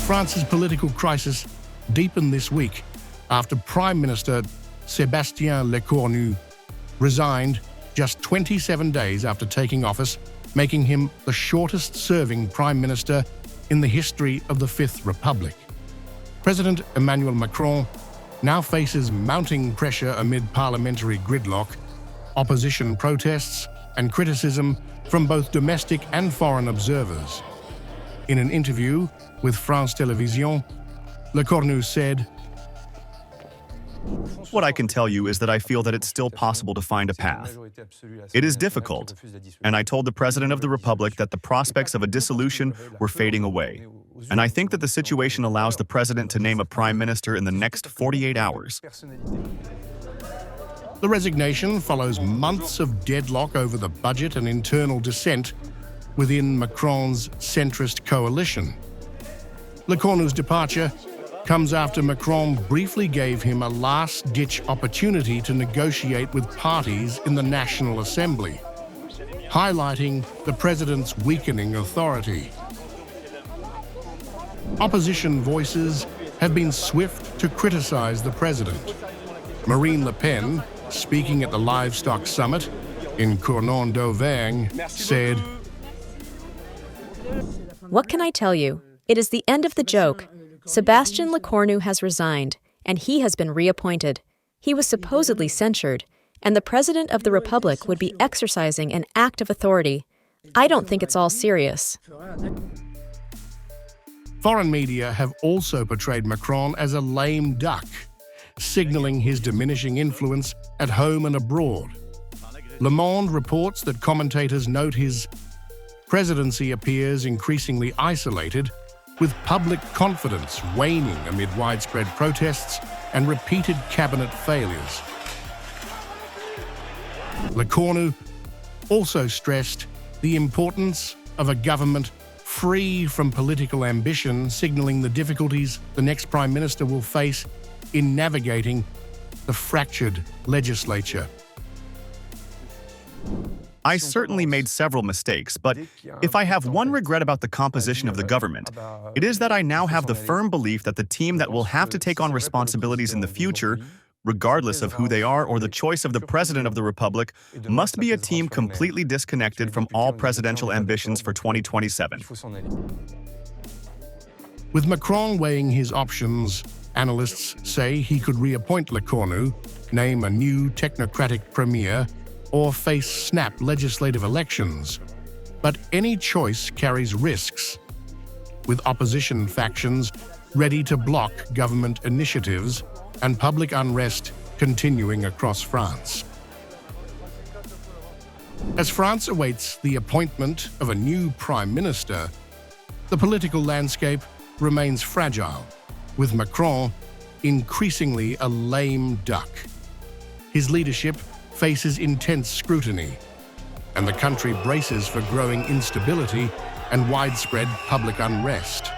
France's political crisis deepened this week after Prime Minister Sébastien Lecornu resigned just 27 days after taking office, making him the shortest-serving Prime Minister in the history of the Fifth Republic. President Emmanuel Macron now faces mounting pressure amid parliamentary gridlock, opposition protests, and criticism from both domestic and foreign observers. In an interview with France Télévisions, Lecornu said, "What I can tell you is that I feel that it's still possible to find a path. It is difficult, and I told the President of the Republic that the prospects of a dissolution were fading away. And I think that the situation allows the President to name a Prime Minister in the next 48 hours. The resignation follows months of deadlock over the budget and internal dissent within Macron's centrist coalition. Lecornu's departure comes after Macron briefly gave him a last-ditch opportunity to negotiate with parties in the National Assembly, highlighting the president's weakening authority. Opposition voices have been swift to criticize the president. Marine Le Pen, speaking at the Livestock Summit in Cournon d'Auvergne, said, "What can I tell you? It is the end of the joke. Sébastien Lecornu has resigned, and he has been reappointed. He was supposedly censured, and the President of the Republic would be exercising an act of authority. I don't think it's all serious." Foreign media have also portrayed Macron as a lame duck, signaling his diminishing influence at home and abroad. Le Monde reports that commentators note his presidency appears increasingly isolated, with public confidence waning amid widespread protests and repeated cabinet failures. Lecornu also stressed the importance of a government free from political ambition, signaling the difficulties the next Prime Minister will face in navigating the fractured legislature. I certainly made several mistakes, but if I have one regret about the composition of the government, it is that I now have the firm belief that the team that will have to take on responsibilities in the future, regardless of who they are or the choice of the President of the Republic, must be a team completely disconnected from all presidential ambitions for 2027. With Macron weighing his options, analysts say he could reappoint Lecornu, name a new technocratic premier, or face snap legislative elections. But any choice carries risks, with opposition factions ready to block government initiatives and public unrest continuing across France. As France awaits the appointment of a new prime minister, the political landscape remains fragile, with Macron increasingly a lame duck. His leadership faces intense scrutiny, and the country braces for growing instability and widespread public unrest.